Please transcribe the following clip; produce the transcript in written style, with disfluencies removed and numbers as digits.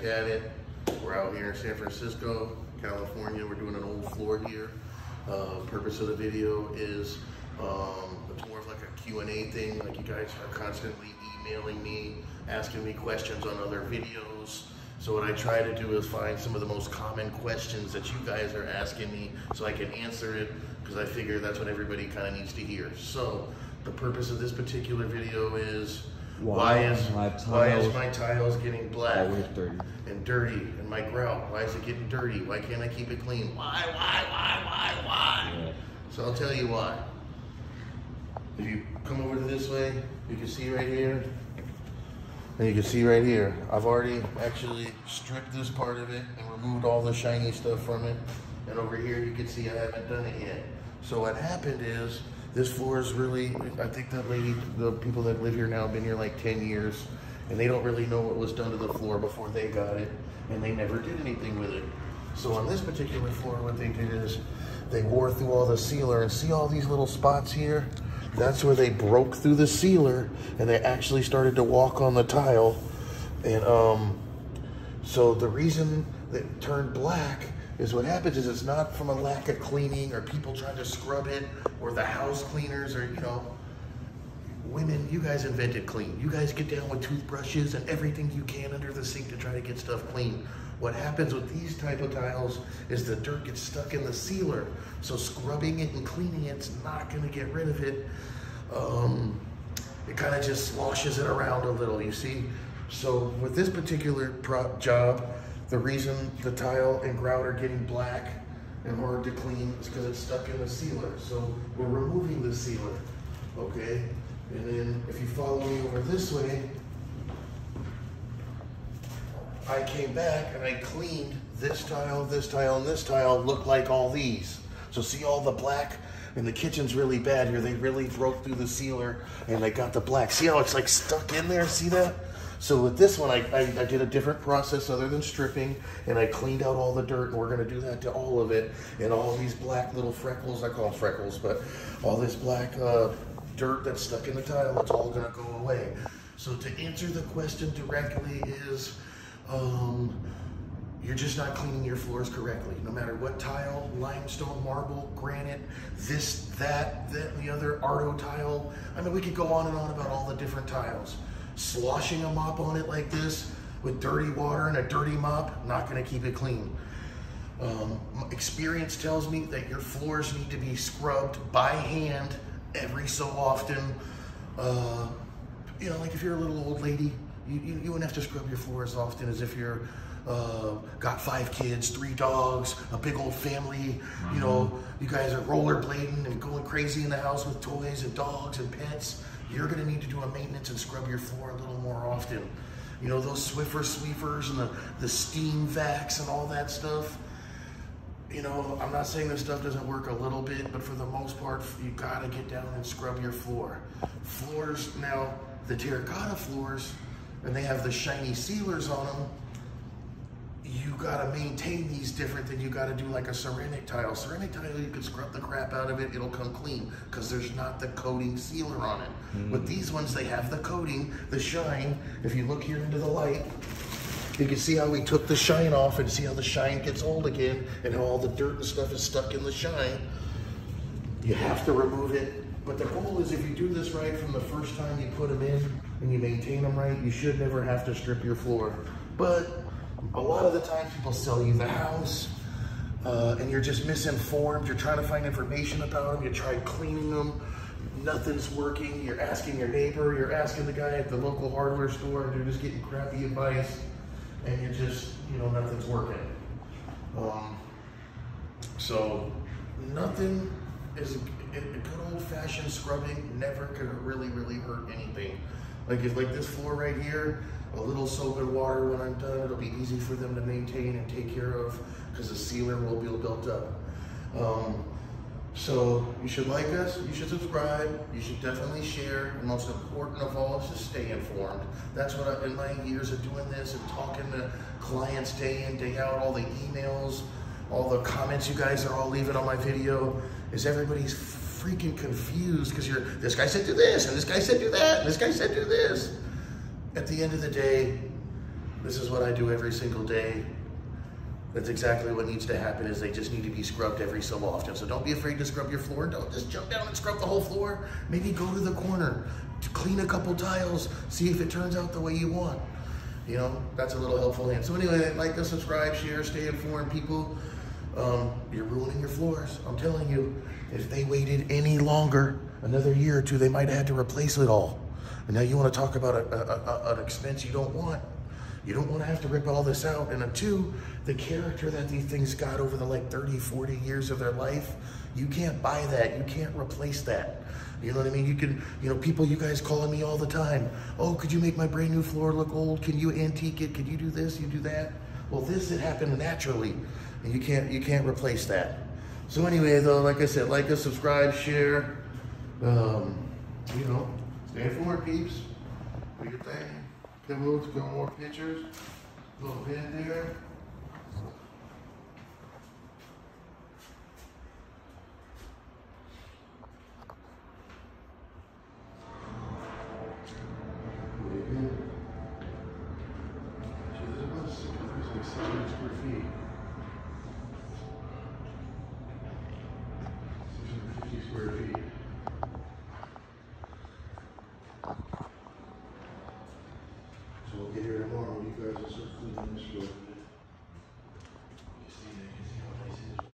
at it. We're out here in San Francisco, California. We're doing an old floor here. Purpose of the video is it's more of like a Q&A thing. Like, you guys are constantly emailing me, asking me questions on other videos. So what I try to do is find some of the most common questions that you guys are asking me so I can answer it, because I figure that's what everybody kind of needs to hear. So the purpose of this particular video is why is my tiles getting black and dirty, and my grout, why is it getting dirty? Why can't I keep it clean? Why? Yeah. So I'll tell you why. If you come over to this way, you can see right here, and you can see right here, I've already actually stripped this part of it and removed all the shiny stuff from it. And over here, you can see I haven't done it yet. So what happened is, this floor is really, I think that lady, the people that live here now have been here like 10 years, and they don't really know what was done to the floor before they got it, and they never did anything with it. So on this particular floor, what they did is they wore through all the sealer, and see all these little spots here? That's where they broke through the sealer, and they actually started to walk on the tile. And so the reason that it turned black is, what happens is, it's not from a lack of cleaning or people trying to scrub it, or the house cleaners, or, you know, women, you guys invented clean. You guys get down with toothbrushes and everything you can under the sink to try to get stuff clean. What happens with these type of tiles is the dirt gets stuck in the sealer. So scrubbing it and cleaning it's not gonna get rid of it. It kind of just sloshes it around a little, you see? So with this particular job, the reason the tile and grout are getting black and hard to clean is because it's stuck in the sealer. So we're removing the sealer, okay? And then if you follow me over this way, I came back and I cleaned this tile, and this tile look like all these. So see all the black? And the kitchen's really bad here. They really broke through the sealer and they got the black. See how it's like stuck in there? See that? So with this one, I did a different process other than stripping, and I cleaned out all the dirt, and we're gonna do that to all of it. And all these black little freckles, I call them freckles, but all this black dirt that's stuck in the tile, it's all gonna go away. So to answer the question directly is, you're just not cleaning your floors correctly. No matter what tile, limestone, marble, granite, this, that, and the other, Arto tile. I mean, we could go on and on about all the different tiles. Sloshing a mop on it like this with dirty water and a dirty mop, not gonna keep it clean. Experience tells me that your floors need to be scrubbed by hand every so often. You know, like if you're a little old lady, you wouldn't have to scrub your floor as often as if you're got 5 kids, 3 dogs, a big old family. You know, you guys are rollerblading and going crazy in the house with toys and dogs and pets. You're gonna need to do a maintenance and scrub your floor a little more often. You know, those Swiffer sweepers and the steam vacs and all that stuff. You know, I'm not saying this stuff doesn't work a little bit, but for the most part, you gotta get down and scrub your floor. Floors, now, the terracotta floors, and they have the shiny sealers on them, you gotta maintain these different than you gotta do like a ceramic tile. Ceramic tile, you can scrub the crap out of it, it'll come clean, because there's not the coating sealer on it. With these ones, they have the coating, the shine. If you look here into the light, you can see how we took the shine off, and see how the shine gets old again, and how all the dirt and stuff is stuck in the shine. You have to remove it. But the goal is, if you do this right from the first time you put them in, and you maintain them right, you should never have to strip your floor. But a lot of the times people sell you the house, and you're just misinformed. You're trying to find information about them. You tried cleaning them. Nothing's working. You're asking your neighbor. You're asking the guy at the local hardware store. And you're just getting crappy advice. And you just, you know, nothing's working. So nothing is, a good old-fashioned scrubbing never could really hurt anything. Like this floor right here, a little soap and water when I'm done, it'll be easy for them to maintain and take care of, because the sealer will be built up. So you should like us, you should subscribe, you should definitely share, and most important of all is to stay informed. That's what in my years of doing this and talking to clients day in, day out, all the emails, all the comments you guys are all leaving on my video, is everybody's freaking confused, because this guy said do this, and this guy said do that, and this guy said do this. At the end of the day, This is what I do every single day. That's exactly what needs to happen, is they just need to be scrubbed every so often. So don't be afraid to scrub your floor. Don't just jump down and scrub the whole floor. Maybe go to the corner, clean a couple tiles, see if it turns out the way you want. You know, that's a little helpful hint. So anyway, like and subscribe, share, stay informed, people. You're ruining your floors. I'm telling you, if they waited any longer, another year or two, they might have had to replace it all. And now you want to talk about an expense you don't want. You don't want to have to rip all this out. And two, the character that these things got over the like 30, 40 years of their life, you can't buy that. You can't replace that. You know what I mean? You can, you know, people, you guys calling me all the time. Oh, could you make my brand new floor look old? Can you antique it? Could you do this? You do that? Well, this, it happened naturally. And you can't replace that. So anyway, though, like I said, like us, subscribe, share. You know, stay informed, peeps. Do your thing. Come on, more pictures. Little pin there.